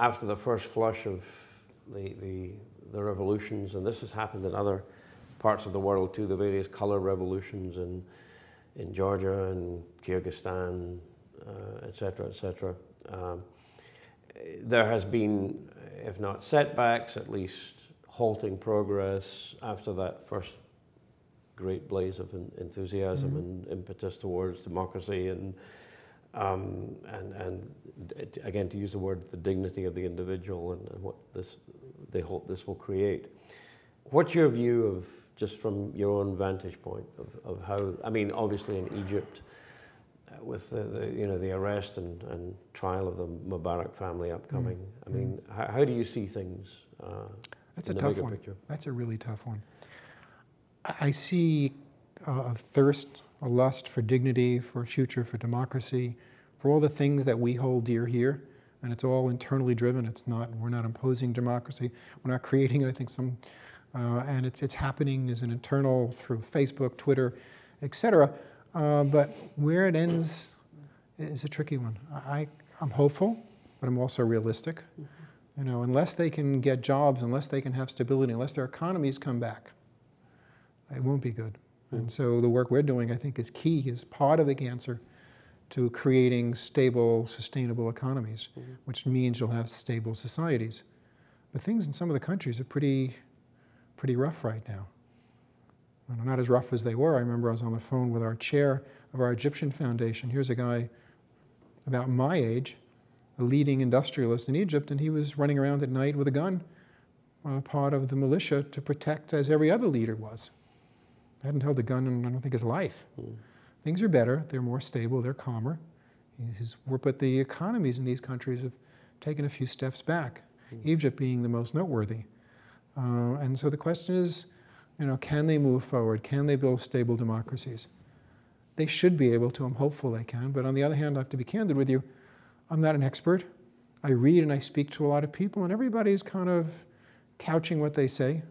after the first flush of the revolutions, and this has happened in other parts of the world too, the various color revolutions in Georgia and Kyrgyzstan, et cetera, there has been, if not setbacks, at least halting progress after that first great blaze of enthusiasm and impetus towards democracy and again, to use the word, the dignity of the individual and what they hope this will create. What's your view of, just from your own vantage point, of how, I mean, obviously in Egypt, with the arrest and trial of the Mubarak family upcoming, I mean, how do you see things That's in a the tough bigger one. picture? That's a really tough one. I see a thirst, a lust for dignity, for a future, for democracy, for all the things that we hold dear here, and it's all internally driven. It's not, we're not imposing democracy, we're not creating it. I think and it's happening as an internal through Facebook, Twitter, etc. But where it ends is a tricky one. I'm hopeful, but I'm also realistic. You know, unless they can get jobs, unless they can have stability, unless their economies come back, it won't be good. And so the work we're doing, I think, is key, is part of the answer to creating stable, sustainable economies, which means you'll have stable societies. But things in some of the countries are pretty rough right now. Well, not as rough as they were. I remember I was on the phone with our chair of our Egyptian Foundation. Here's a guy about my age, a leading industrialist in Egypt, and he was running around at night with a gun, part of the militia to protect, as every other leader was. Hadn't held a gun in, I don't think, his life. Things are better, they're more stable, they're calmer. But the economies in these countries have taken a few steps back, Egypt being the most noteworthy. And so the question is, you know, can they move forward? Can they build stable democracies? They should be able to. I'm hopeful they can. But on the other hand, I have to be candid with you. I'm not an expert. I read and I speak to a lot of people, and everybody's kind of couching what they say.